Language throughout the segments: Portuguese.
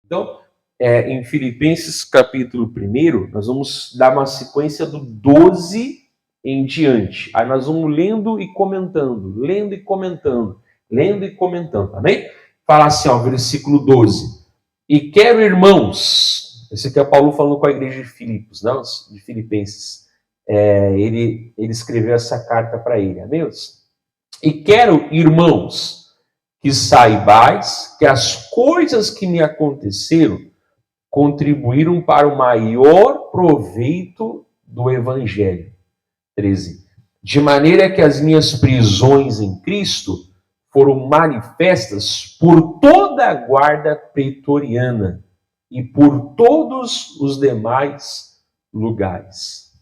Então, em Filipenses capítulo 1, nós vamos dar uma sequência do 12 em diante. Aí nós vamos lendo e comentando, lendo e comentando, lendo e comentando, amém? Fala assim, ó, versículo 12. E quero, irmãos, esse aqui é Paulo falando com a igreja de Filipos, não? De Filipenses. Ele escreveu essa carta para ele, amém? E quero, irmãos, que saibais que as coisas que me aconteceram contribuíram para o maior proveito do Evangelho. 13. De maneira que as minhas prisões em Cristo foram manifestas por toda a guarda pretoriana e por todos os demais lugares.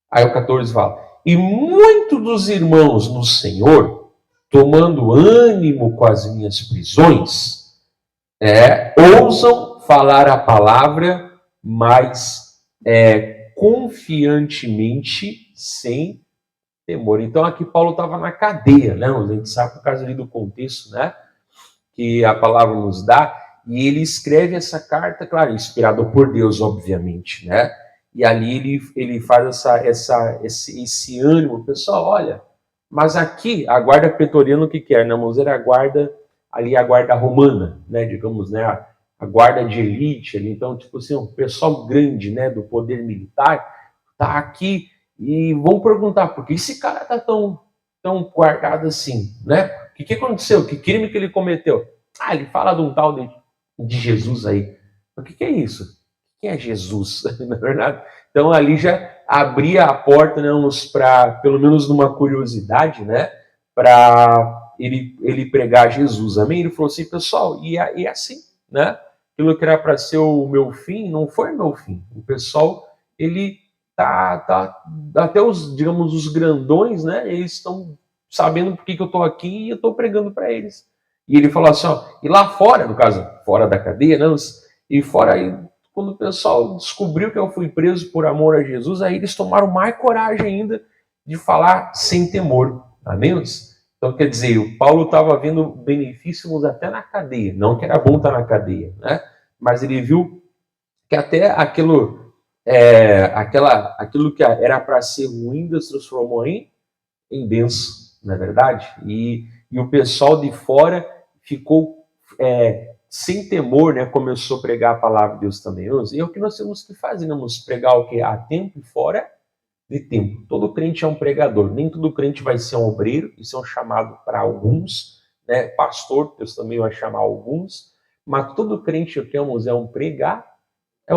Aí o 14 fala, e muitos dos irmãos no Senhor, tomando ânimo com as minhas prisões, ousam falar a palavra mais confiantemente, sem temor. Então aqui Paulo estava na cadeia, né? A gente sabe por causa ali do contexto, né? Que a palavra nos dá, e ele escreve essa carta, claro, inspirado por Deus, obviamente, né? E ali ele faz esse ânimo, pessoal, olha, mas aqui a guarda pretoriana o que quer, né? Vamos dizer, a guarda ali, a guarda romana, né? Digamos, né? A guarda de elite ali, então, tipo assim, um pessoal grande, né? Do poder militar, tá aqui e vão perguntar, por que esse cara tá tão guardado assim, né? O que aconteceu? Que crime que ele cometeu? Ah, ele fala de um tal de Jesus aí. O que é isso? Quem é Jesus, na verdade? Então ali já abria a porta, né, para, pelo menos numa curiosidade, né, para ele pregar Jesus, amém? Ele falou assim, pessoal, e é assim, né? Aquilo que era para ser o meu fim, não foi meu fim. O pessoal, ele até os, digamos, os grandões, né, eles estão sabendo por que eu estou aqui e eu estou pregando para eles. E ele falou assim, ó, e lá fora, no caso, fora da cadeia, né, e fora aí, quando o pessoal descobriu que eu fui preso por amor a Jesus, aí eles tomaram mais coragem ainda de falar sem temor. Amém? Então, quer dizer, o Paulo estava vendo benefícios até na cadeia. Não que era bom estar na cadeia, né? Mas ele viu que até aquilo que era para ser ruim, Deus transformou em bênção, não é verdade? E o pessoal de fora ficou sem temor, né? Começou a pregar a palavra de Deus também. E é o que nós temos que fazer, vamos pregar o que? A tempo e fora de tempo. Todo crente é um pregador, nem todo crente vai ser um obreiro, isso é um chamado para alguns, né? Pastor, Deus também vai chamar alguns, mas todo crente, o que é um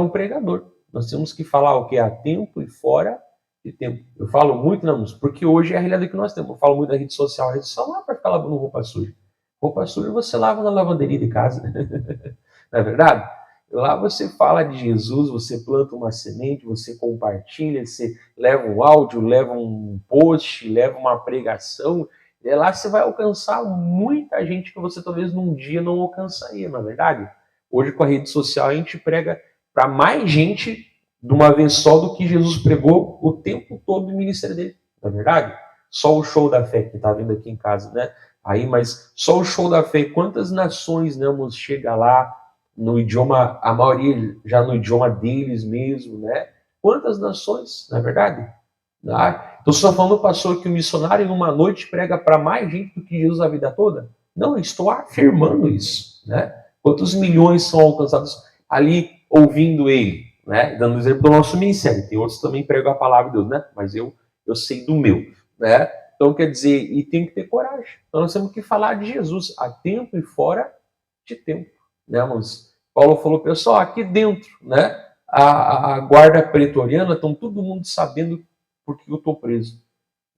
pregador. Nós temos que falar o que? A tempo e fora de tempo. Eu falo muito, não, porque hoje é a realidade que nós temos. Eu falo muito da rede social. A rede social não é para ficar lavando roupa suja. Roupa suja você lava na lavanderia de casa. Não é verdade? Lá você fala de Jesus, você planta uma semente, você compartilha, você leva um áudio, leva um post, leva uma pregação. E lá você vai alcançar muita gente que você talvez num dia não alcançaria, não é verdade? Hoje com a rede social a gente prega para mais gente de uma vez só do que Jesus pregou o tempo todo no ministério dele, não é verdade? Só o show da fé que está vindo aqui em casa, né? Aí, mas só o show da fé, quantas nações, né, chega lá no idioma, a maioria já no idioma deles mesmo, né? Quantas nações, não é verdade? Então, só falando, pastor, que o missionário em uma noite prega para mais gente do que Jesus a vida toda? Não, eu estou afirmando isso, né? Quantos milhões são alcançados ali ouvindo ele, né? Dando exemplo do nosso ministério. Tem outros que também pregam a palavra de Deus, né? Mas eu sei do meu, né? Então, quer dizer, e tem que ter coragem. Então, nós temos que falar de Jesus a tempo e fora de tempo, né, irmãos? Paulo falou, pessoal, aqui dentro, né? A guarda pretoriana, estão todo mundo sabendo por que eu estou preso.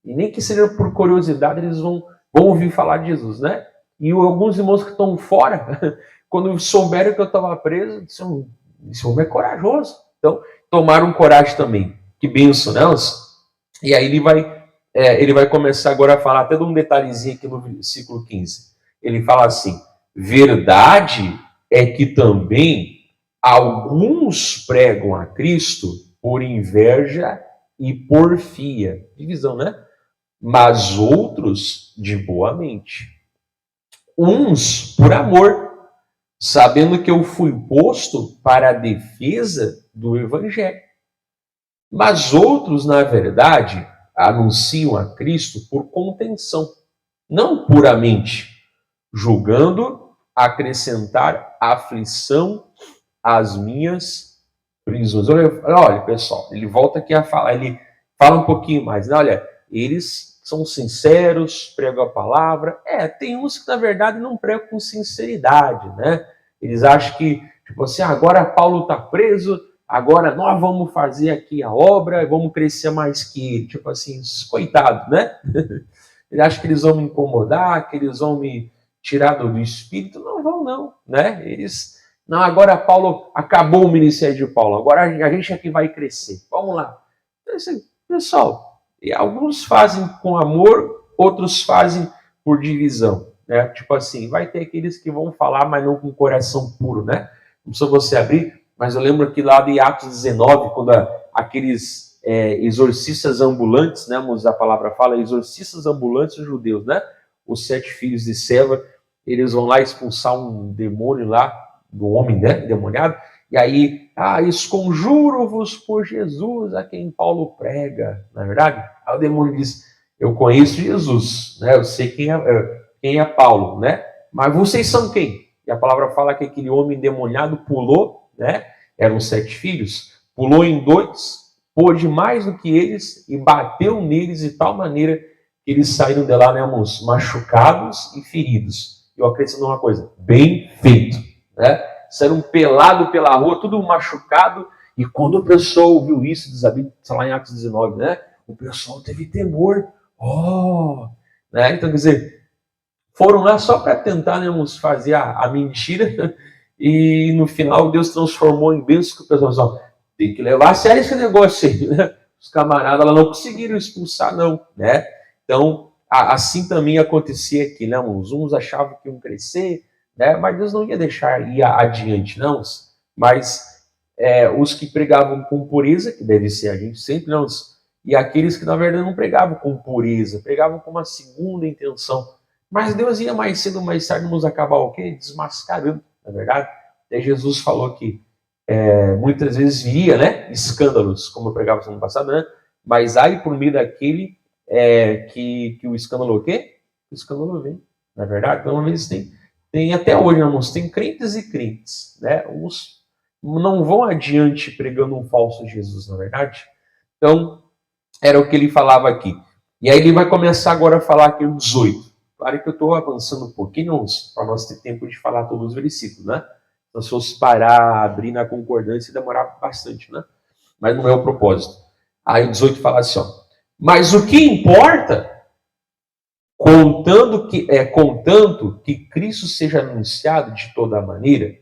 E nem que seja por curiosidade, eles vão ouvir falar de Jesus, né? E alguns irmãos que estão fora, quando souberam que eu estava preso, disseram, esse homem é corajoso. Então, tomaram coragem também. Que benção, né? E aí ele vai começar agora a falar até de um detalhezinho aqui no versículo 15. Ele fala assim, verdade é que também alguns pregam a Cristo por inveja e porfia. Divisão, né? Mas outros de boa mente. uns por amor, sabendo que eu fui posto para a defesa do evangelho. Mas outros, na verdade, anunciam a Cristo por contenção, não puramente, julgando acrescentar aflição às minhas prisões. Olha, pessoal, ele volta aqui a falar, ele fala um pouquinho mais, né? Olha, eles são sinceros, pregam a palavra. Tem uns que, na verdade, não pregam com sinceridade, né? Eles acham que, tipo assim, agora Paulo está preso, agora nós vamos fazer aqui a obra, vamos crescer mais que ele. Tipo assim, coitado, né? Eles acham que eles vão me incomodar, que eles vão me tirar do espírito. Não vão, não, né? Não, agora Paulo, acabou o ministério de Paulo, agora a gente é que vai crescer. Vamos lá. Pessoal, e alguns fazem com amor, outros fazem por divisão, né? Tipo assim, vai ter aqueles que vão falar, mas não com coração puro, né? Não precisa você abrir, mas eu lembro que lá de Atos 19, quando aqueles exorcistas ambulantes, né? A palavra fala, exorcistas ambulantes judeus, né? Os 7 filhos de Seva, eles vão lá expulsar um demônio lá, do homem, né? Demoniado. E aí, esconjuro-vos por Jesus a quem Paulo prega, não é verdade? Aí o demônio diz, eu conheço Jesus, né? Eu sei quem é Paulo, né? Mas vocês são quem? E a palavra fala que aquele homem endemoniado pulou, né? Eram 7 filhos, pulou em 2, pôde mais do que eles e bateu neles de tal maneira que eles saíram de lá, né, irmãos, machucados e feridos. Eu acrescento uma coisa, bem feito, né? Saíram pelado pela rua, tudo machucado, e quando o pessoal ouviu isso, diz lá em Atos 19, né? O pessoal teve temor. Né? Então, quer dizer, foram lá só para tentar, né, fazer a mentira, e no final Deus transformou em bênção, que o pessoal falou, tem que levar a sério esse negócio aí, né? Os camaradas lá não conseguiram expulsar, não, né? Então, assim também acontecia aqui, né, irmãos? Uns achavam que iam crescer, né? Mas Deus não ia deixar ir adiante, não. Mas os que pregavam com pureza, que deve ser a gente sempre, não. E aqueles que, na verdade, não pregavam com pureza, pregavam com uma segunda intenção. Mas Deus ia mais cedo ou mais tarde nos acabar o quê? Desmascarando, na verdade. Até Jesus falou que muitas vezes viria, né, escândalos, como eu pregava semana passada, né? Mas aí por meio daquele que o escândalo o quê? O escândalo vem, na verdade. Então, às vezes tem até hoje, irmãos, tem crentes e crentes, né? Uns não vão adiante pregando um falso Jesus, na verdade. Então, era o que ele falava aqui. E aí ele vai começar agora a falar aqui o 18. Claro que eu estou avançando um pouquinho, para nós ter tempo de falar todos os versículos, né? Então, se fosse parar, abrir na concordância, demorar bastante, né? Mas não é o propósito. Aí o 18 fala assim, ó. Mas o que importa, contanto que Cristo seja anunciado de toda maneira,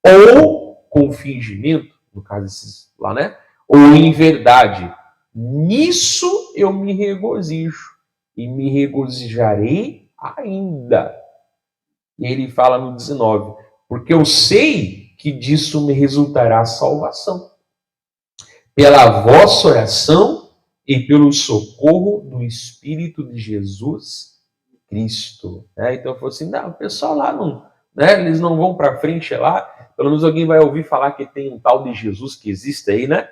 ou com fingimento, no caso desses lá, né? Ou em verdade, nisso eu me regozijo e me regozijarei ainda. E ele fala no 19, porque eu sei que disso me resultará salvação, pela vossa oração e pelo socorro do Espírito de Jesus Cristo. Então, eu falei assim, não, o pessoal lá não, né, eles não vão para frente lá, pelo menos alguém vai ouvir falar que tem um tal de Jesus que existe aí, né?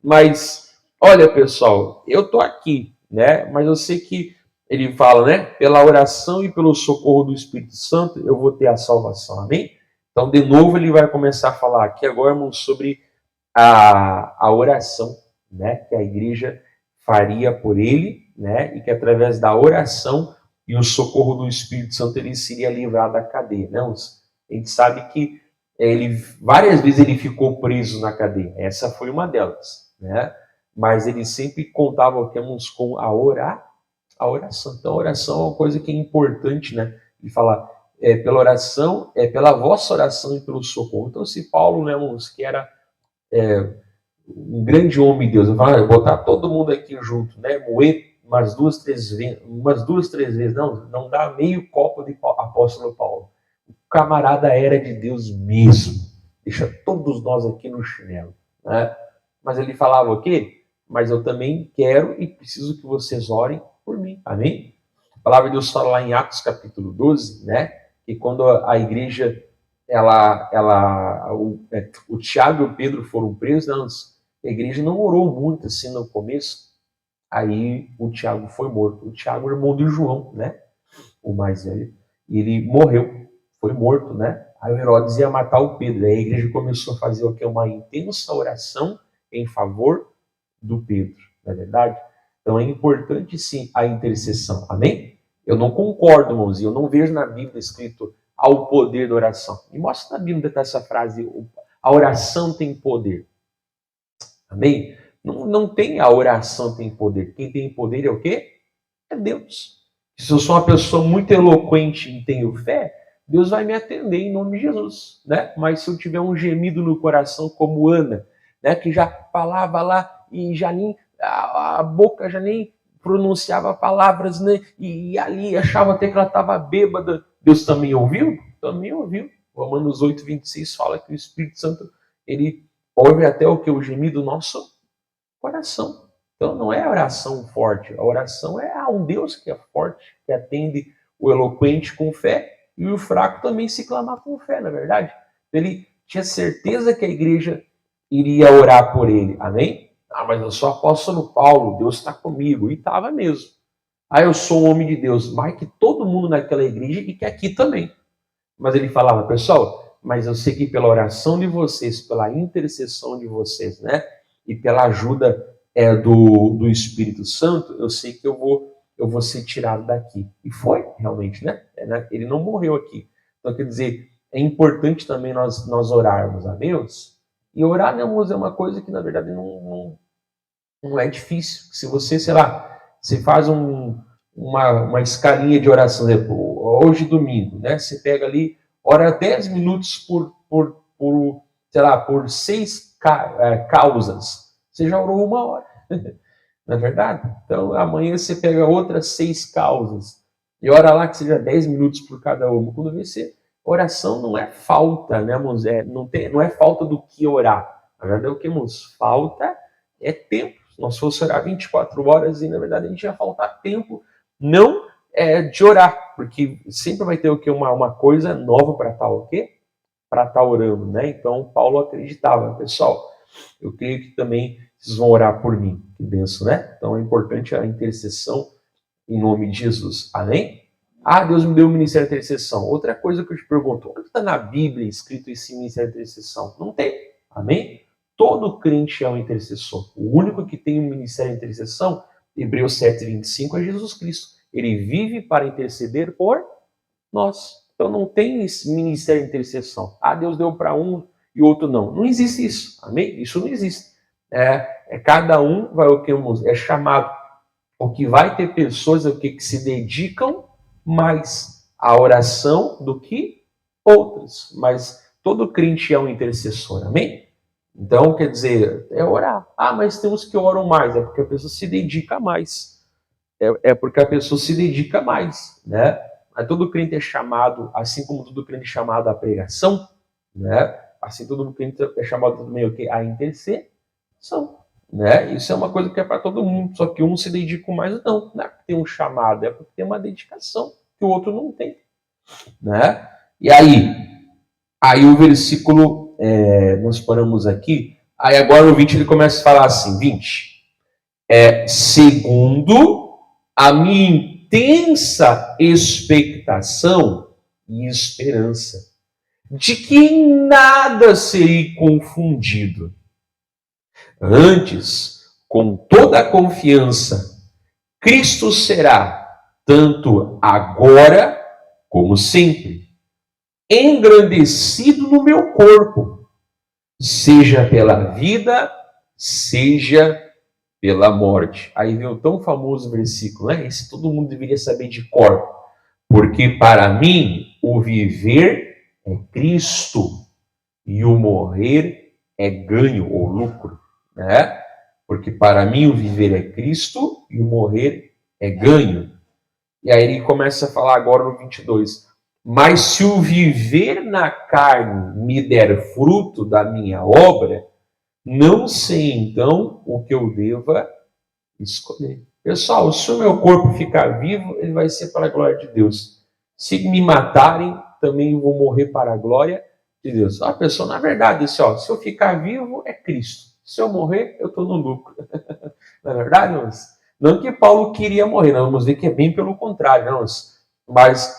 Mas, olha, pessoal, eu estou aqui, né? Mas eu sei que ele fala, né? Pela oração e pelo socorro do Espírito Santo, eu vou ter a salvação, amém? Então, de novo, ele vai começar a falar aqui agora, irmãos, sobre a oração, né? Que a igreja faria por ele, né? E que através da oração e o socorro do Espírito Santo ele seria livrado da cadeia, né? A gente sabe que várias vezes ele ficou preso na cadeia. Essa foi uma delas, né? Mas ele sempre contava com a oração. Então, a oração é uma coisa que é importante, né? Ele fala, pela oração, pela vossa oração e pelo socorro. Então, se Paulo, né, irmãos, que era um grande homem de Deus, eu falo, botar todo mundo aqui junto, né? Moer umas duas, três vezes, não dá meio copo de apóstolo Paulo. O camarada era de Deus mesmo. Deixa todos nós aqui no chinelo, né? Mas ele falava o quê? Mas eu também quero e preciso que vocês orem por mim, amém? A palavra de Deus fala lá em Atos capítulo 12, né? E quando a igreja, o Tiago e o Pedro foram presos, a igreja não orou muito assim no começo. Aí o Tiago foi morto. O Tiago, irmão de João, né? O mais velho. E ele morreu, foi morto, né? Aí o Herodes ia matar o Pedro. Aí a igreja começou a fazer o quê? Uma intensa oração em favor do Pedro, não é verdade? Então é importante sim a intercessão, amém? Eu não concordo, irmãos, e eu não vejo na Bíblia escrito ao poder da oração. Me mostra na Bíblia essa frase, a oração tem poder, amém? Não tem a oração tem poder. Quem tem poder é o quê? É Deus. Se eu sou uma pessoa muito eloquente e tenho fé, Deus vai me atender em nome de Jesus, né? Mas se eu tiver um gemido no coração como Ana, né, que já falava lá e já nem a boca já nem pronunciava palavras, né? E ali achava até que ela estava bêbada. Deus também ouviu? Também ouviu. Romanos 8:26 fala que o Espírito Santo ele ouve até o que o gemido do nosso coração. Então não é oração forte, a oração é a um Deus que é forte, que atende o eloquente com fé e o fraco também se clamar com fé, na verdade. Ele tinha certeza que a igreja iria orar por ele, amém? Ah, mas eu sou apóstolo Paulo, Deus está comigo, e estava mesmo. Ah, eu sou um homem de Deus, mais que todo mundo naquela igreja e que aqui também. Mas ele falava, pessoal, mas eu sei que pela oração de vocês, pela intercessão de vocês, né? E pela ajuda do Espírito Santo, eu sei que eu vou ser tirado daqui. E foi, realmente, né? Ele não morreu aqui. Então, quer dizer, é importante também nós orarmos a Deus. E orar, né, é uma coisa que, na verdade, não é difícil. Se você, sei lá, você faz uma escalinha de oração, hoje domingo, né? Você pega ali, ora 10 minutos sei lá, por 6 causas. Você já orou 1 hora. Não é verdade? Então, amanhã você pega outras 6 causas. E ora lá que seja 10 minutos por cada uma. Quando vê você, oração não é falta, né, irmãos? Não é falta do que orar. Na verdade, é o que, irmãos? Falta é tempo. Se nós fosse orar 24 horas, e na verdade a gente ia faltar tempo, não de orar, porque sempre vai ter o que? Uma coisa nova para estar o quê? Para estar orando, né? Então, Paulo acreditava, pessoal, eu creio que também vocês vão orar por mim. Que benção, né? Então é importante a intercessão em nome de Jesus. Amém? Ah, Deus me deu o ministério de intercessão. Outra coisa que eu te pergunto, onde está na Bíblia escrito esse ministério de intercessão? Não tem. Amém? Todo crente é um intercessor. O único que tem um ministério de intercessão, Hebreus 7:25, é Jesus Cristo. Ele vive para interceder por nós. Então não tem esse ministério de intercessão. Ah, Deus deu para um e outro não. Não existe isso. Amém? Isso não existe. Cada um vai o que é chamado. O que vai ter pessoas que se dedicam mais à oração do que outras. Mas todo crente é um intercessor. Amém? Então, quer dizer, é orar. Ah, mas tem uns que oram mais. É porque a pessoa se dedica mais. É porque a pessoa se dedica mais, né? Mas todo crente é chamado, assim como todo crente é chamado à pregação, né? Assim todo crente é chamado também o quê? À intercessão, né? Isso é uma coisa que é para todo mundo, só que um se dedica mais, não é porque tem um chamado, é porque tem uma dedicação que o outro não tem, né? E aí o versículo, nós paramos aqui, aí agora o 20 ele começa a falar assim, 20, segundo a minha intensa expectação e esperança de que em nada serei confundido. Antes, com toda a confiança, Cristo será, tanto agora como sempre, engrandecido no meu corpo, seja pela vida, seja pela morte. Aí vem o tão famoso versículo, né? Esse todo mundo deveria saber de cor. Porque para mim o viver é Cristo e o morrer é ganho ou lucro, né? Porque para mim o viver é Cristo e o morrer é ganho. E aí ele começa a falar agora no 22. Mas se o viver na carne me der fruto da minha obra, não sei então o que eu deva escolher. Pessoal, se o meu corpo ficar vivo, ele vai ser para a glória de Deus. Se me matarem, também vou morrer para a glória de Deus. A pessoa, na verdade, disse, ó, se eu ficar vivo, é Cristo. Se eu morrer, eu estou no lucro. Na verdade, irmãos? Não que Paulo queria morrer, nós vamos ver que é bem pelo contrário, irmãos. Mas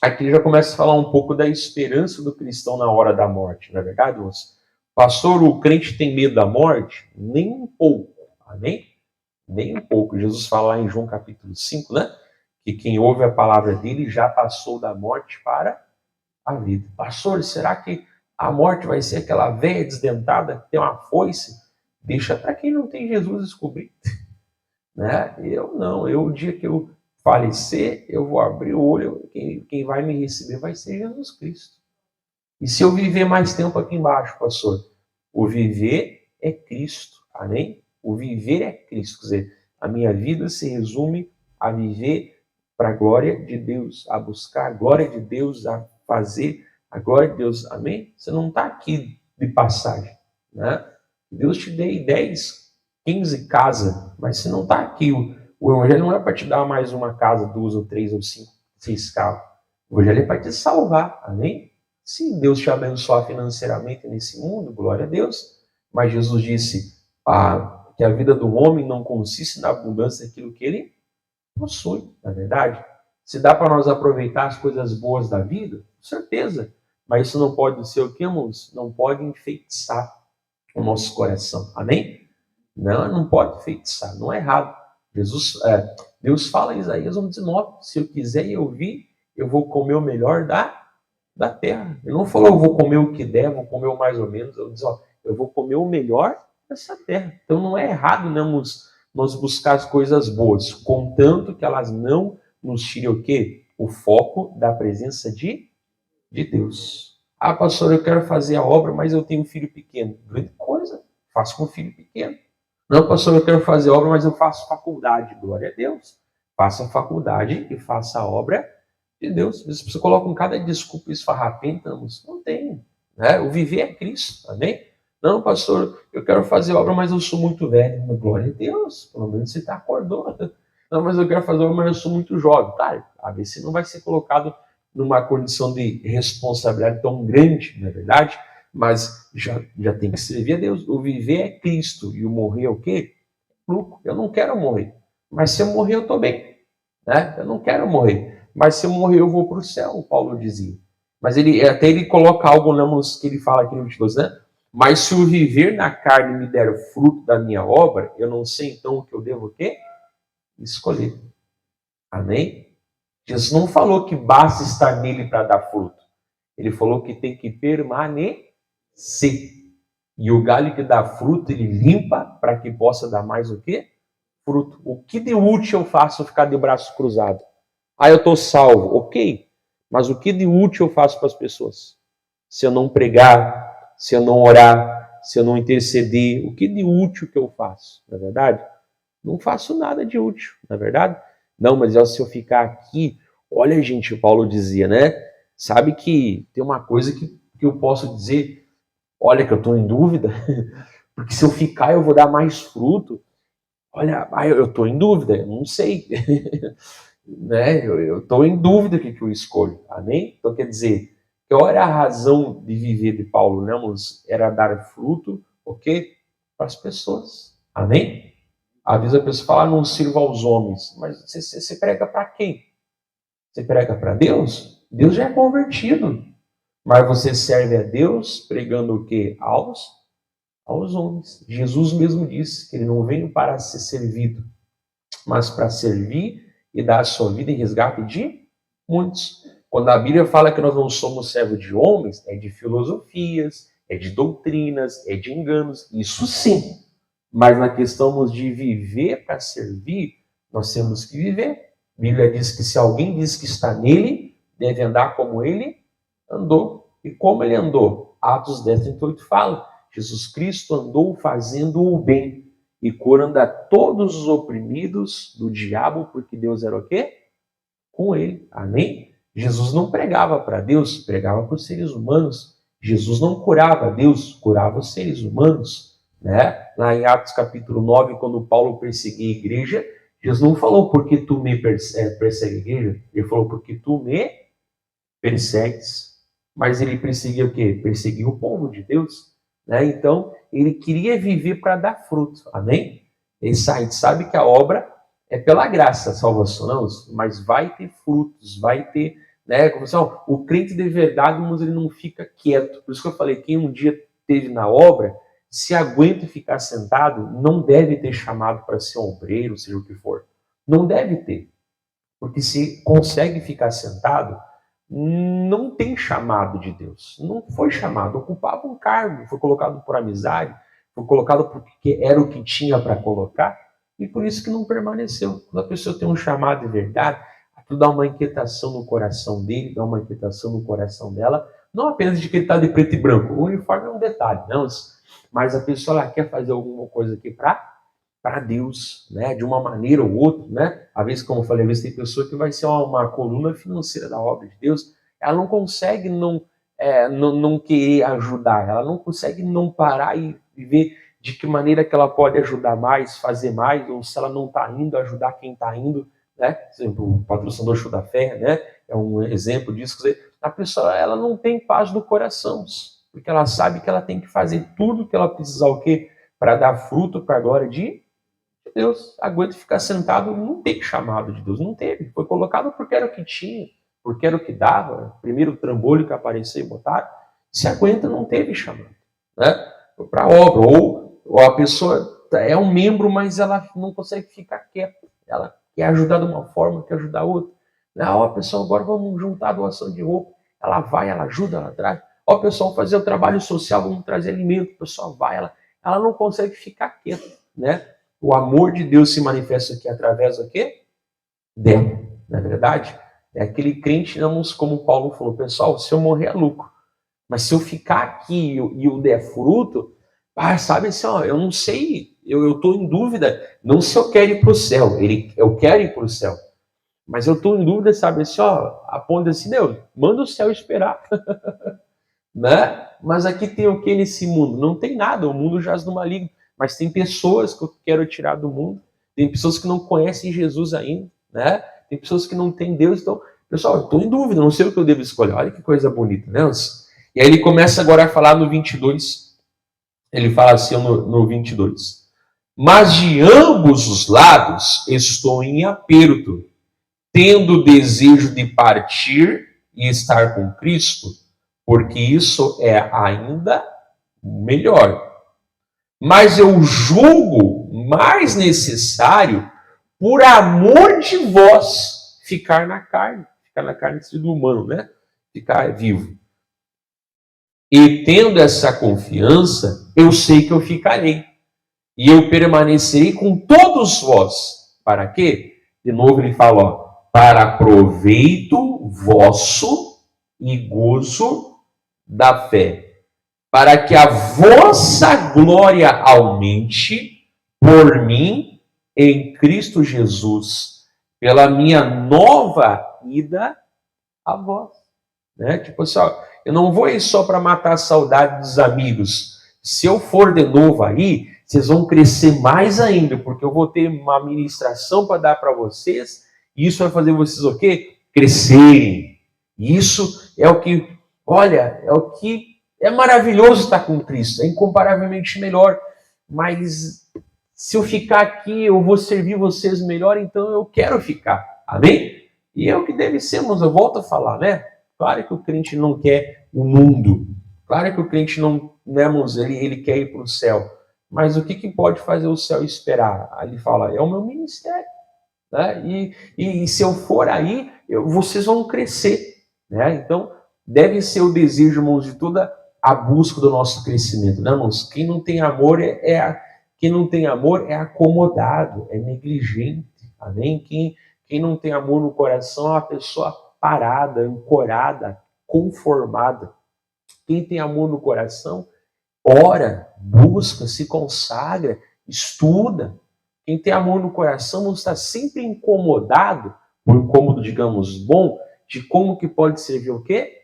aqui já começa a falar um pouco da esperança do cristão na hora da morte, não é verdade, irmãos? Pastor, o crente tem medo da morte? Nem um pouco, amém? Nem um pouco. Jesus fala lá em João capítulo 5, né? Que quem ouve a palavra dele já passou da morte para a vida. Pastor, será que a morte vai ser aquela veia desdentada que tem uma foice? Deixa para quem não tem Jesus descobrir. Né? Eu não. O dia que eu falecer, eu vou abrir o olho. Quem vai me receber vai ser Jesus Cristo. E se eu viver mais tempo aqui embaixo, pastor? O viver é Cristo. Amém? O viver é Cristo. Quer dizer, a minha vida se resume a viver para a glória de Deus, a buscar a glória de Deus, a fazer a glória de Deus. Amém? Você não está aqui de passagem. Né? Deus te dê 10, 15 casas, mas você não está aqui. O evangelho não é para te dar mais uma casa, 2 ou 3 ou 5, 6 carros. O evangelho é para te salvar. Amém? Se Deus te abençoar financeiramente nesse mundo, glória a Deus. Mas Jesus disse que a vida do homem não consiste na abundância daquilo que ele possui, na verdade. Se dá para nós aproveitar as coisas boas da vida, com certeza. Mas isso não pode ser o que, irmãos? Não pode enfeitiçar o nosso coração. Amém? Não pode enfeitiçar, não é errado. Deus fala em Isaías 1,19, se eu quiser e eu vi, eu vou comer o melhor da terra. Ele não falou, eu vou comer o que der, vou comer o mais ou menos. Eu disse, eu vou comer o melhor dessa terra. Então não é errado nós buscar as coisas boas, contanto que elas não nos tirem o quê? O foco da presença de Deus. Ah, pastor, eu quero fazer a obra, mas eu tenho um filho pequeno. Grande coisa, faço com um filho pequeno. Não, pastor, eu quero fazer a obra, mas eu faço faculdade. Glória a Deus. Faça a faculdade e faça a obra de Deus. Você coloca cada desculpa esfarrapenta, não tem. Né? O viver é Cristo, amém? Não, pastor, eu quero fazer obra, mas eu sou muito velho. Glória a Deus, pelo menos você está acordou. Não, mas eu quero fazer obra, mas eu sou muito jovem. Tá, a ver se não vai ser colocado numa condição de responsabilidade tão grande, não é verdade? Mas já tem que servir a Deus. O viver é Cristo e o morrer é o quê? Lucro. Eu não quero morrer. Mas se eu morrer, eu estou bem. Né? Eu não quero morrer. Mas se eu morrer, eu vou para o céu, o Paulo dizia. Mas ele coloca algo que ele fala aqui no 22, né? Mas se o viver na carne me der o fruto da minha obra, eu não sei então o que eu devo o quê? Escolher. Amém? Jesus não falou que basta estar nele para dar fruto. Ele falou que tem que permanecer. E o galho que dá fruto, ele limpa para que possa dar mais o quê? Fruto. O que de útil eu faço ficar de braço cruzado? Ah, eu estou salvo. Ok. Mas o que de útil eu faço para as pessoas? Se eu não pregar, se eu não orar, se eu não interceder, o que de útil que eu faço? Não é verdade? Não faço nada de útil, não é verdade? Não, mas se eu ficar aqui, olha, gente, o Paulo dizia, né? Sabe que tem uma coisa que eu posso dizer, olha, que eu estou em dúvida, porque se eu ficar eu vou dar mais fruto. Olha, eu estou em dúvida, eu não sei. Né? Eu estou em dúvida o que eu escolho, amém? Então quer dizer, qual era a razão de viver de Paulo? Né? Era dar fruto, ok? Para as pessoas, amém? Às vezes a pessoa fala, não sirva aos homens, mas você prega para quem? Você prega para Deus? Deus já é convertido, mas você serve a Deus pregando o quê? Aos homens. Jesus mesmo disse que ele não veio para ser servido, mas para servir e dar a sua vida em resgate de muitos. Quando a Bíblia fala que nós não somos servos de homens, é de filosofias, é de doutrinas, é de enganos, isso sim. Mas na questão de viver para servir, nós temos que viver. A Bíblia diz que se alguém diz que está nele, deve andar como ele andou. E como ele andou? Atos 10:38 fala, Jesus Cristo andou fazendo o bem e curando a todos os oprimidos do diabo, porque Deus era o quê? Com ele. Amém? Jesus não pregava para Deus, pregava para os seres humanos. Jesus não curava Deus, curava os seres humanos. Né? Lá em Atos capítulo 9, quando Paulo perseguia a igreja, Jesus não falou porque tu me persegue a igreja, ele falou porque tu me persegue-se. Mas ele perseguia o quê? Perseguia o povo de Deus. Né? Então, ele queria viver para dar fruto. Amém? A gente sabe que a obra é pela graça, a salvação, não, mas vai ter frutos, vai ter, né? Como assim, ó, o crente de verdade, mas ele não fica quieto. Por isso que eu falei, quem um dia esteve na obra, se aguenta ficar sentado, não deve ter chamado para ser obreiro, seja o que for. Não deve ter. Porque se consegue ficar sentado, não tem chamado de Deus. Não foi chamado, ocupava um cargo, foi colocado por amizade, foi colocado porque era o que tinha para colocar, e por isso que não permaneceu. Quando a pessoa tem um chamado de verdade, aquilo dá uma inquietação no coração dele, dá uma inquietação no coração dela, não apenas de que ele está de preto e branco, o uniforme é um detalhe, não, mas a pessoa ela quer fazer alguma coisa aqui para Deus, né? De uma maneira ou outra, né? Às vezes, como eu falei, às vezes tem pessoa que vai ser uma coluna financeira da obra de Deus, ela não consegue não querer ajudar, ela não consegue não parar e ver de que maneira que ela pode ajudar mais, fazer mais, ou se ela não está indo, ajudar quem está indo, né? Por exemplo, o patrocinador Show da Fé, né? É um exemplo disso. Quer dizer, a pessoa ela não tem paz no coração, porque ela sabe que ela tem que fazer tudo que ela precisar o quê? Para dar fruto para a glória de Deus. Aguenta ficar sentado, não tem chamado de Deus, não teve. Foi colocado porque era o que tinha, porque era o que dava. Primeiro o trambolho que apareceu e botaram. Se aguenta, não teve chamado, né? Para obra. Ou a pessoa é um membro, mas ela não consegue ficar quieta. Ela quer ajudar de uma forma, quer ajudar outra. Ó, pessoal, agora vamos juntar a doação de roupa. Ela vai, ela ajuda, ela traz. Ó, pessoal, fazer o trabalho social, vamos trazer alimento. O pessoal vai, ela não consegue ficar quieta, né? O amor de Deus se manifesta aqui através do quê? Dela, não é verdade? É aquele crente, não, como Paulo falou, pessoal, se eu morrer é lucro. Mas se eu ficar aqui e eu der fruto, sabe assim, ó, eu não sei, eu estou em dúvida, não se eu quero ir para o céu, eu quero ir para o céu. Mas eu estou em dúvida, sabe assim, ó, a ponto assim, Deus, manda o céu esperar. Né? Mas aqui tem o que nesse mundo? Não tem nada, o mundo jaz no maligno. Mas tem pessoas que eu quero tirar do mundo, tem pessoas que não conhecem Jesus ainda, né? Tem pessoas que não têm Deus. Então, pessoal, eu estou em dúvida, não sei o que eu devo escolher. Olha que coisa bonita, né? E aí ele começa agora a falar no 22, ele fala assim no 22. Mas de ambos os lados estou em aperto, tendo desejo de partir e estar com Cristo, porque isso é ainda melhor. Mas eu julgo mais necessário, por amor de vós, ficar na carne do ser humano, né? Ficar vivo. E tendo essa confiança, eu sei que eu ficarei. E eu permanecerei com todos vós. Para quê? De novo ele fala, ó, para proveito vosso e gozo da fé, para que a vossa glória aumente por mim em Cristo Jesus, pela minha nova ida a vós. Né? Tipo assim, ó, eu não vou ir só para matar a saudade dos amigos. Se eu for de novo aí, vocês vão crescer mais ainda, porque eu vou ter uma ministração para dar para vocês, e isso vai fazer vocês o quê? Crescerem. Isso é o que, olha, é o que é maravilhoso estar com Cristo, é incomparavelmente melhor, mas se eu ficar aqui, eu vou servir vocês melhor, então eu quero ficar. Amém? E é o que deve ser, mas eu volto a falar, né? Claro que o crente não quer o mundo. Claro que o crente não, né, irmãos, ele quer ir para o céu. Mas o que pode fazer o céu esperar? Aí ele fala, é o meu ministério. Né? E se eu for aí, vocês vão crescer. Né? Então, deve ser o desejo, irmãos, de toda a busca do nosso crescimento. Né, irmãos? Quem não tem amor quem não tem amor é acomodado, é negligente. Amém? Quem não tem amor no coração é uma pessoa parada, ancorada, conformada. Quem tem amor no coração, ora, busca, se consagra, estuda. Quem tem amor no coração não está sempre incomodado, por incômodo, digamos, bom, de como que pode servir o quê?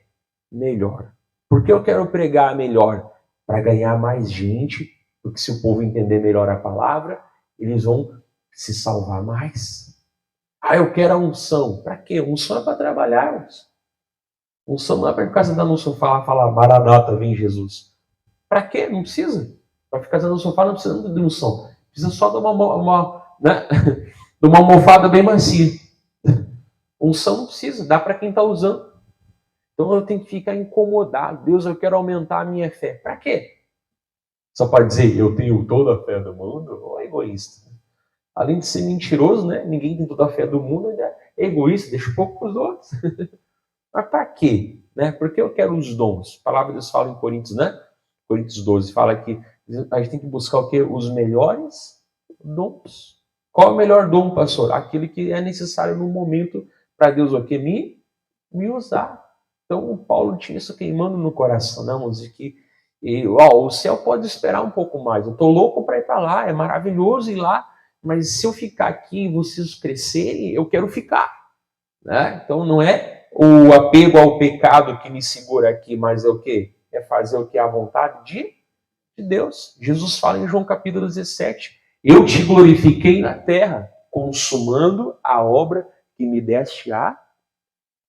Melhor. Por que eu quero pregar melhor? Para ganhar mais gente, porque se o povo entender melhor a palavra, eles vão se salvar mais. Eu quero a unção. Para quê? A unção é para trabalhar. Unção não é para ficar sentado no sofá e falar, Maranata, vem Jesus. Para quê? Não precisa. Para ficar sentado no sofá não precisa de unção. Precisa só de né? de uma almofada bem macia. Unção não precisa, dá para quem está usando. Então eu tenho que ficar incomodado. Deus, eu quero aumentar a minha fé. Para quê? Só para dizer, eu tenho toda a fé do mundo? Ou é egoísta? Além de ser mentiroso, né? Ninguém tem toda a fé do mundo, ainda é egoísta, deixa um pouco para os outros. Mas para quê? Né? Porque eu quero os dons. A palavra de Deus fala em Coríntios, né? Coríntios 12, fala que a gente tem que buscar o quê? Os melhores dons. Qual é o melhor dom, pastor? Aquele que é necessário no momento para Deus o quê? Me usar. Então, o Paulo tinha isso queimando no coração, né, irmãos? De que o céu pode esperar um pouco mais. Eu estou louco para ir para lá, é maravilhoso ir lá, mas se eu ficar aqui e vocês crescerem, eu quero ficar. Né? Então, não é o apego ao pecado que me segura aqui, mas é o quê? É fazer o que? A vontade de Deus. Jesus fala em João capítulo 17, eu te glorifiquei na terra, consumando a obra que me deste a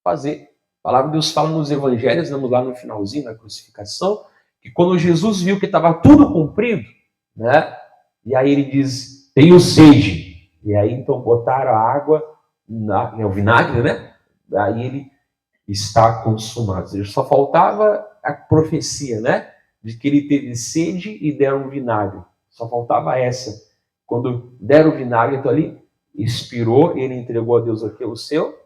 fazer. A palavra de Deus fala nos evangelhos, vamos lá no finalzinho, na crucificação, que quando Jesus viu que estava tudo cumprido, né? E aí ele diz, tenho sede. E aí então botaram a água, o vinagre, né? Aí ele está consumado. Ou seja, só faltava a profecia, né? De que ele teve sede e deram vinagre. Só faltava essa. Quando deram o vinagre, então ali expirou, ele entregou a Deus aqui o seu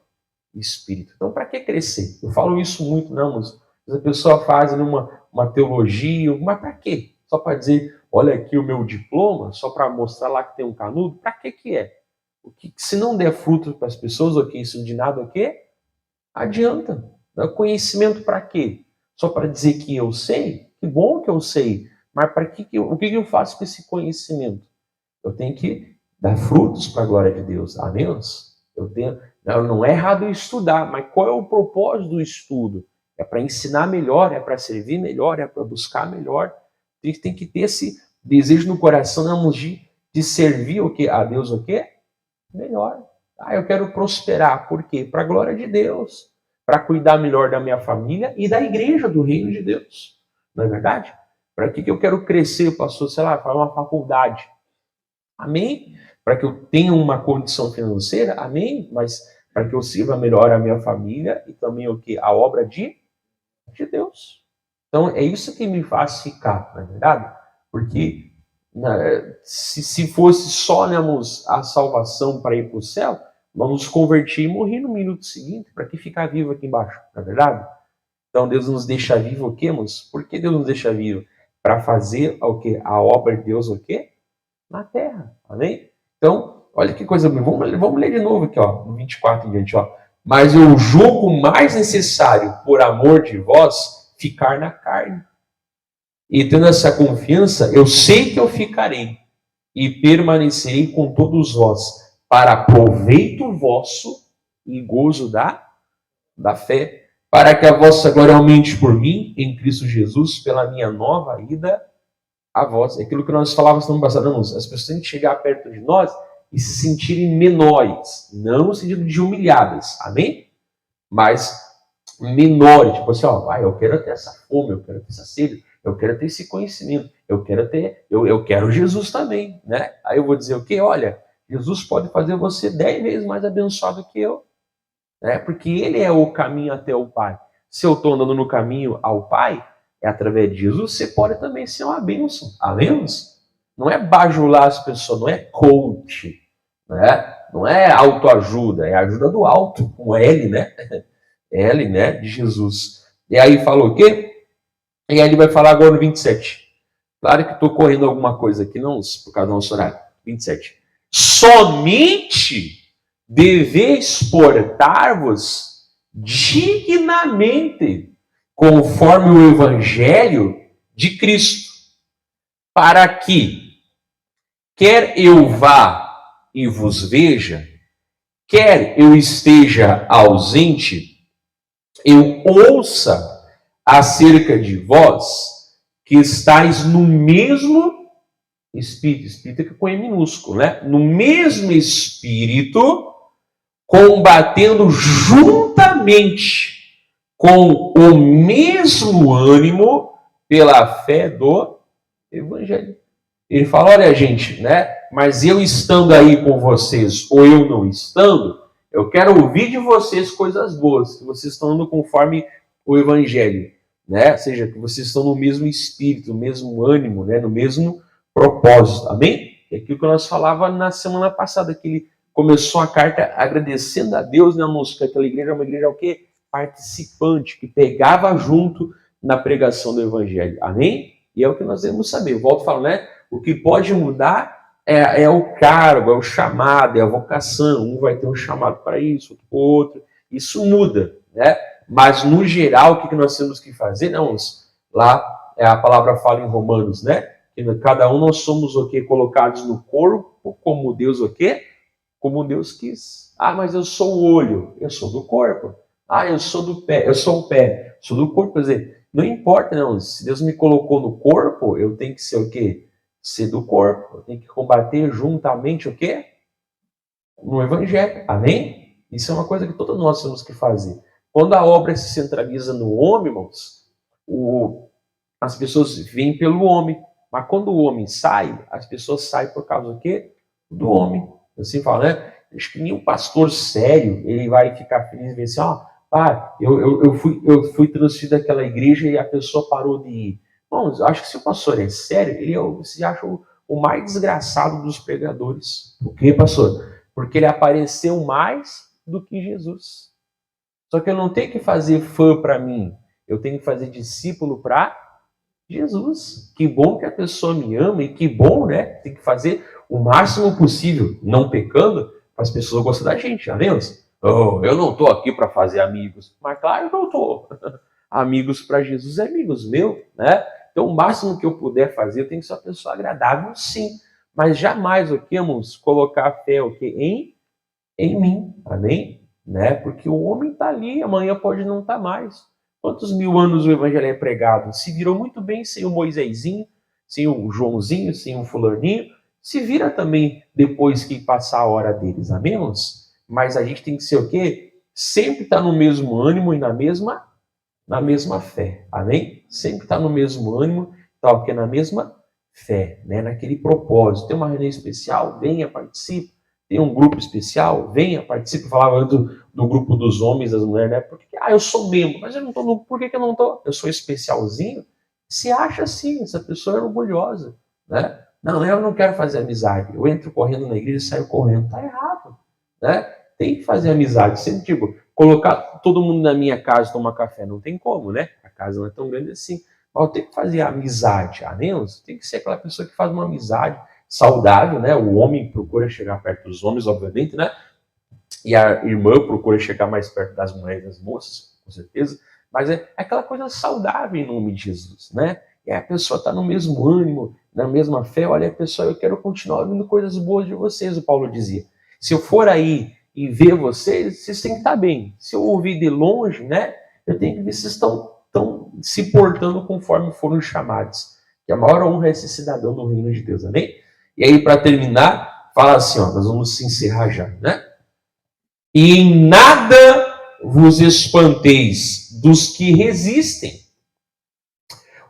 Espírito. Então, para que crescer? Eu falo isso muito, não, mas a pessoa faz uma teologia, mas para quê? Só para dizer, olha aqui o meu diploma, só para mostrar lá que tem um canudo? Para que é? O que, se não der fruto para as pessoas, o que isso de nada, o quê? Adianta. Conhecimento para quê? Só para dizer que eu sei? Que bom que eu sei. Mas para o que eu faço com esse conhecimento? Eu tenho que dar frutos para a glória de Deus. Amém? Não é errado eu estudar, mas qual é o propósito do estudo? É para ensinar melhor, é para servir melhor, é para buscar melhor. A gente tem que ter esse desejo no coração, de servir o quê? A Deus o quê? Melhor. Eu quero prosperar. Por quê? Para a glória de Deus. Para cuidar melhor da minha família e da igreja, do reino de Deus. Não é verdade? Para que eu quero crescer, pastor? Sei lá, para uma faculdade. Amém? Para que eu tenha uma condição financeira. Amém? Mas para que eu sirva melhor a minha família e também o que? A obra de Deus. Então, é isso que me faz ficar, não é verdade? Porque se fosse só a salvação para ir para o céu, nós nos convertir e morrer no minuto seguinte. Para que ficar vivo aqui embaixo, não é verdade? Então, Deus nos deixa vivo o quê, irmãos? Por que Deus nos deixa vivo? Para fazer o quê? A obra de Deus o quê? Na terra. Amém? Então, olha que coisa. Vamos ler de novo aqui, ó, no 24 em diante, ó. Mas eu julgo mais necessário, por amor de vós, ficar na carne. E tendo essa confiança, eu sei que eu ficarei e permanecerei com todos vós, para proveito vosso e gozo da fé, para que a vossa glória aumente por mim, em Cristo Jesus, pela minha nova ida a vós. É aquilo que nós falávamos no passado, as pessoas têm que chegar perto de nós e se sentirem menores, não no sentido de humilhadas, amém? Mas menores, tipo assim, eu quero ter essa fome, eu quero ter essa sede, eu quero ter esse conhecimento, eu quero Jesus também, né? Aí eu vou dizer o quê? Olha, Jesus pode fazer você 10 vezes mais abençoado que eu, né? Porque ele é o caminho até o Pai. Se eu estou andando no caminho ao Pai, é através de Jesus, você pode também ser uma bênção. Amém? Não é bajular as pessoas, não é coach, né? Não é autoajuda, é ajuda do alto, com L, né? L, né? De Jesus. E aí falou o quê? E aí ele vai falar agora no 27. Claro que estou correndo alguma coisa aqui, não por causa do nosso horário. 27. Somente deveis portar-vos dignamente, conforme o Evangelho de Cristo, para que, quer eu vá e vos veja, quer eu esteja ausente, eu ouça acerca de vós, que estáis no mesmo Espírito que põe minúsculo, né? No mesmo Espírito, combatendo juntamente com o mesmo ânimo pela fé do Evangelho. Ele fala, olha gente, né? Mas eu estando aí com vocês, ou eu não estando, eu quero ouvir de vocês coisas boas, que vocês estão andando conforme o Evangelho, né? Ou seja, que vocês estão no mesmo espírito, no mesmo ânimo, né? No mesmo propósito, amém? É aquilo que nós falávamos na semana passada, que ele começou a carta agradecendo a Deus, né, moço? Que aquela igreja é uma igreja o quê? Participante, que pegava junto na pregação do Evangelho, amém? E é o que nós devemos saber. Eu volto a falar, né? O que pode mudar é o cargo, é o chamado, é a vocação. Um vai ter um chamado para isso, outro para outro. Isso muda, né? Mas, no geral, o que nós temos que fazer? Não, lá a palavra fala em Romanos, né? Que cada um nós somos o quê? Colocados no corpo, como Deus o quê? Como Deus quis. Ah, mas eu sou o olho. Eu sou do corpo. Ah, eu sou do pé. Eu sou o pé. Sou do corpo. Quer dizer, não importa, não. Se Deus me colocou no corpo, eu tenho que ser o quê? Ser do corpo. Eu tenho que combater juntamente o quê? No Evangelho. Amém? Isso é uma coisa que todos nós temos que fazer. Quando a obra se centraliza no homem, irmãos, as pessoas vêm pelo homem. Mas quando o homem sai, as pessoas saem por causa do quê? Do homem. Assim fala, né? Acho que nenhum pastor sério, ele vai ficar feliz e ver assim, ó, pá, eu fui transferido daquela igreja e a pessoa parou de ir. Bom, eu acho que se o pastor é sério, ele se acha o mais desgraçado dos pregadores. Por quê, pastor? Porque ele apareceu mais do que Jesus. Só que eu não tenho que fazer fã para mim, eu tenho que fazer discípulo para Jesus. Que bom que a pessoa me ama e que bom, né? Tem que fazer o máximo possível, não pecando, para as pessoas gostarem da gente, amém? Oh, eu não estou aqui para fazer amigos. Mas claro que eu estou. Amigos para Jesus é amigos meus, né? Então o máximo que eu puder fazer, eu tenho que ser uma pessoa agradável, sim. Mas jamais, o que, irmãos? Colocar a fé o quê? Em mim, amém? Né? Porque o homem está ali, amanhã pode não estar mais. Quantos mil anos o evangelho é pregado? Se virou muito bem sem o Moisésinho, sem o Joãozinho, sem o fulaninho. Se vira também depois que passar a hora deles, amém, irmãos? Mas a gente tem que ser o quê? Sempre estar no mesmo ânimo e na mesma fé, amém? Sempre estar no mesmo ânimo, tá, porque na mesma fé, né? Naquele propósito. Tem uma reunião especial? Venha, participe. Tem um grupo especial? Venha, participe. Falava do grupo dos homens, das mulheres, né? Porque, eu sou membro, mas eu não estou no... Por que eu não estou? Eu sou especialzinho? Se acha assim, essa pessoa é orgulhosa, né? Não, eu não quero fazer amizade. Eu entro correndo na igreja e saio correndo. Tá errado, né? Tem que fazer amizade. Sempre digo, colocar todo mundo na minha casa e tomar café, não tem como, né? A casa não é tão grande assim. Mas eu tenho que fazer amizade. Tem que ser aquela pessoa que faz uma amizade saudável, né? O homem procura chegar perto dos homens, obviamente, né? E a irmã procura chegar mais perto das mulheres, das moças, com certeza. Mas é aquela coisa saudável em nome de Jesus, né? E a pessoa está no mesmo ânimo, na mesma fé. Olha, pessoal, eu quero continuar ouvindo coisas boas de vocês, o Paulo dizia. Se eu for aí e ver vocês têm que estar bem. Se eu ouvir de longe, né? Eu tenho que ver se vocês estão se portando conforme foram chamados. Que a maior honra é ser cidadão do reino de Deus, amém? E aí, para terminar, fala assim, ó, nós vamos se encerrar já, né? E em nada vos espanteis dos que resistem.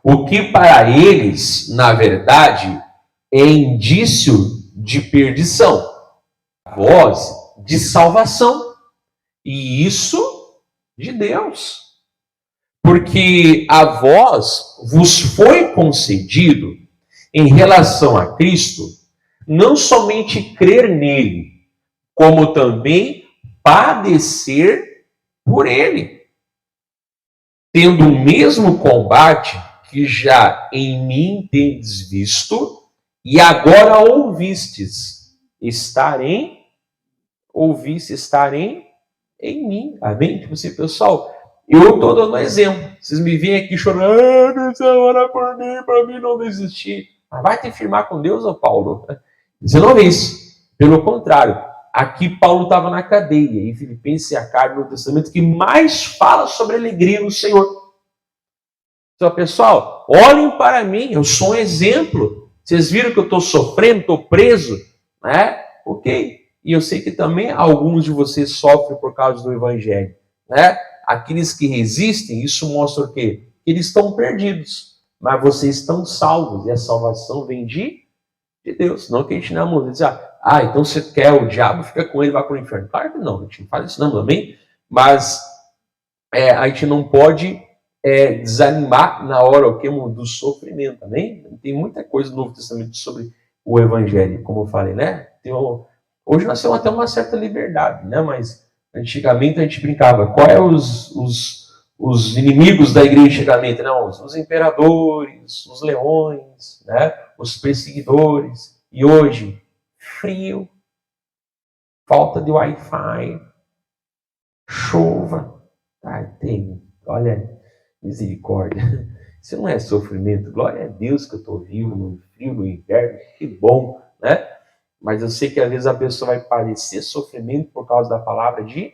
O que para eles, na verdade, é indício de perdição. Vós, de salvação. E isso de Deus. Porque a vós vos foi concedido, em relação a Cristo, não somente crer nele, como também padecer por ele, tendo o mesmo combate que já em mim tendes visto, e agora ouvistes estar em mim. Amém? Tipo assim, pessoal, eu estou dando exemplo. Vocês me veem aqui chorando, ora por mim, para mim não desistir. Mas vai te firmar com Deus, ô Paulo? Você não vê isso. Pelo contrário, aqui Paulo estava na cadeia, em Filipenses é a carta do Testamento que mais fala sobre alegria no Senhor. Então, pessoal, olhem para mim, eu sou um exemplo. Vocês viram que eu estou sofrendo, estou preso, né? Ok. E eu sei que também alguns de vocês sofrem por causa do Evangelho, né? Aqueles que resistem, isso mostra o quê? Que eles estão perdidos, mas vocês estão salvos, e a salvação vem de Deus, não que a gente não diz, então você quer o diabo, fica com ele, vai para o inferno. Claro que não, a gente não faz isso não, amém? Mas a gente não pode desanimar na hora do sofrimento, amém? Tem muita coisa no Novo Testamento sobre o Evangelho, como eu falei, né? Hoje nós temos até uma certa liberdade, né? Mas antigamente a gente brincava, qual é os inimigos da igreja antigamente? Não, os imperadores, os leões, né? Os perseguidores. E hoje, frio, falta de Wi-Fi, chuva. Olha, misericórdia. Isso não é sofrimento. Glória a Deus que eu estou vivo no frio, no inverno. Que bom, né? Mas eu sei que às vezes a pessoa vai padecer sofrimento por causa da palavra de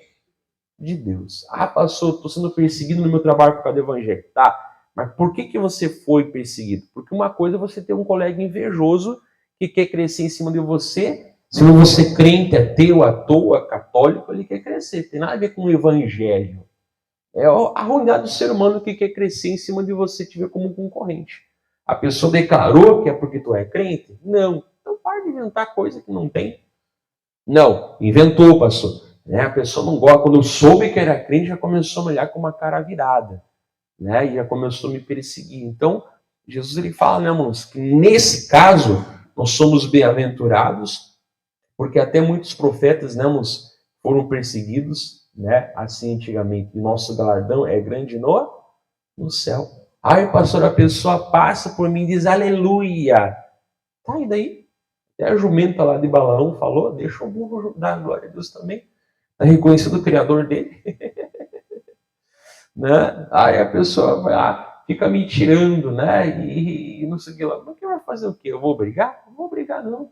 Deus. Pastor, estou sendo perseguido no meu trabalho por causa do evangelho. Tá, mas por que você foi perseguido? Porque uma coisa é você ter um colega invejoso que quer crescer em cima de você. Se você crente, ateu, à toa, católico, ele quer crescer. Tem nada a ver com o evangelho. É a ruindade do ser humano que quer crescer em cima de você, te ver como concorrente. A pessoa declarou que é porque tu é crente? Não. Então para de inventar coisa que não tem. Não, inventou, pastor. A pessoa não gosta. Quando eu soube que era crente, já começou a me olhar com uma cara virada. E já começou a me perseguir. Então, Jesus ele fala, né, irmãos, que nesse caso, nós somos bem-aventurados, porque até muitos profetas, né, irmãos, foram perseguidos, né, assim antigamente. E nosso galardão é grande no céu. Pastor, a pessoa passa por mim e diz aleluia. Tá, e daí? Até a jumenta lá de Balaão falou, deixa o burro dar glória a Deus também. Está reconhecido o Criador dele. Né? Aí a pessoa vai lá, fica me tirando, né? E não sei o que lá. Mas que vai fazer o quê? Eu vou brigar? Não vou brigar, não.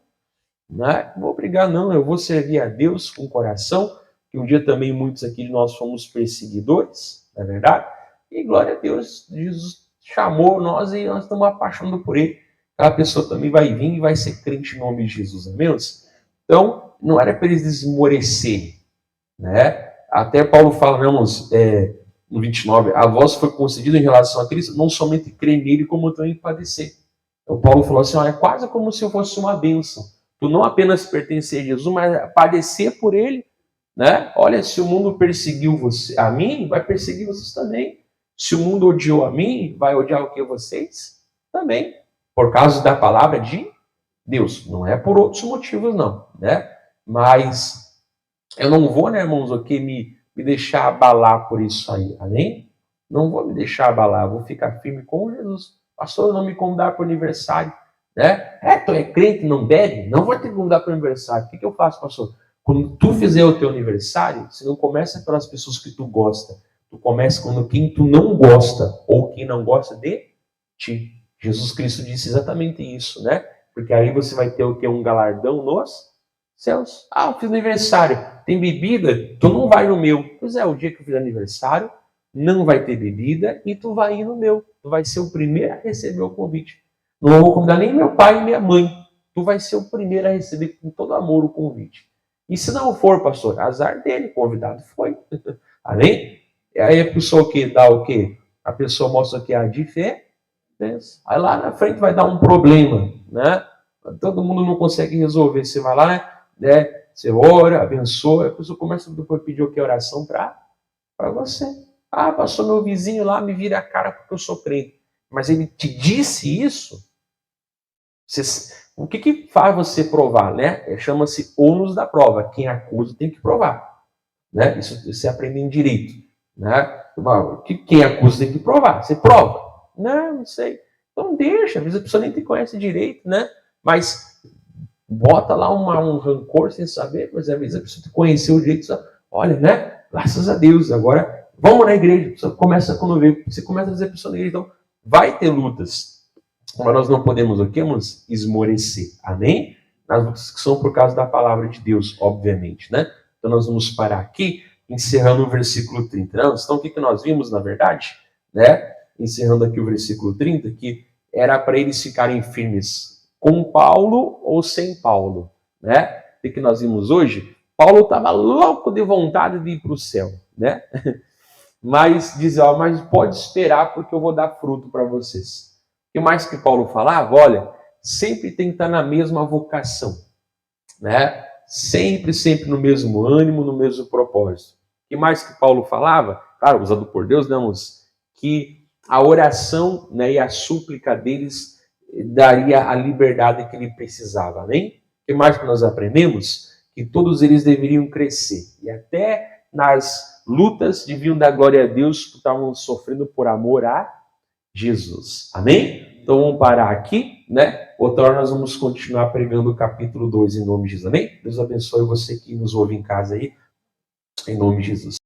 Não vou brigar, não. Eu vou servir a Deus com o coração, que um dia também muitos aqui de nós fomos perseguidores, não é verdade? E glória a Deus, Jesus chamou nós e nós estamos apaixonando por ele. Aquela pessoa também vai vir e vai ser crente em nome de Jesus, amém? Então, não era para eles esmorecerem, né? Até Paulo fala, né, irmãos, no 29, a vós foi concedido em relação a Cristo, não somente crer nele, como também padecer. Então Paulo falou assim, é quase como se fosse uma bênção. Tu não apenas pertencer a Jesus, mas padecer por ele, né? Olha, se o mundo perseguiu a mim, vai perseguir vocês também. Se o mundo odiou a mim, vai odiar o que vocês? Também. Por causa da palavra de Deus. Não é por outros motivos, não, né? Mas eu não vou, né, irmãos, me deixar abalar por isso aí, amém? Não vou me deixar abalar, vou ficar firme com Jesus. Pastor, não me convidar para o aniversário, né? Tu é crente, não bebe? Não vou te convidar para o aniversário. O que eu faço, pastor? Quando tu fizer o teu aniversário, você não começa pelas pessoas que tu gosta. Tu começa quando quem tu não gosta, ou quem não gosta de ti. Jesus Cristo disse exatamente isso, né? Porque aí você vai ter o que? Um galardão nos céus. Eu fiz aniversário, tem bebida? Tu não vai no meu. Pois é, o dia que eu fiz aniversário, não vai ter bebida e tu vai ir no meu. Tu vai ser o primeiro a receber o convite. Não vou convidar nem meu pai e minha mãe. Tu vai ser o primeiro a receber com todo amor o convite. E se não for, pastor, azar dele, convidado foi. Amém? E aí a pessoa que dá o quê? A pessoa mostra que há de fé. Aí lá na frente vai dar um problema, né? Todo mundo não consegue resolver. Você vai lá, né? Você ora, abençoa, a pessoa começa depois a pedir o que? Oração para você. Pastor, meu vizinho lá me vira a cara porque eu sou crente. Mas ele te disse isso? O que faz você provar, né? Chama-se ônus da prova. Quem acusa tem que provar, né? Isso você aprende em direito, né? Quem acusa tem que provar. Você prova. Não sei. Então deixa, às vezes a pessoa nem te conhece direito, né? Mas bota lá um rancor sem saber, mas às vezes a pessoa te conheceu direito, só, olha, né? Graças a Deus, agora vamos na igreja. Você começa a dizer a pessoa na igreja, então vai ter lutas. Mas nós não podemos, o que? Esmorecer. Amém? Nas lutas que são por causa da palavra de Deus, obviamente, né? Então nós vamos parar aqui, encerrando o versículo 30. Então o que nós vimos, na verdade, né? Encerrando aqui o versículo 30, que era para eles ficarem firmes com Paulo ou sem Paulo, né? O que nós vimos hoje? Paulo estava louco de vontade de ir para o céu, né? mas dizer, ó, mas pode esperar porque eu vou dar fruto para vocês. O que mais que Paulo falava? Olha, sempre tem que estar na mesma vocação, né? Sempre, sempre no mesmo ânimo, no mesmo propósito. O que mais que Paulo falava? Claro, usado por Deus, não, que a oração, né, e a súplica deles daria a liberdade que ele precisava, amém? O que mais que nós aprendemos? Que todos eles deveriam crescer. E até nas lutas deviam dar glória a Deus que estavam sofrendo por amor a Jesus. Amém? Então vamos parar aqui, né? Outra hora nós vamos continuar pregando o capítulo 2 em nome de Jesus. Amém? Deus abençoe você que nos ouve em casa aí, em nome de Jesus.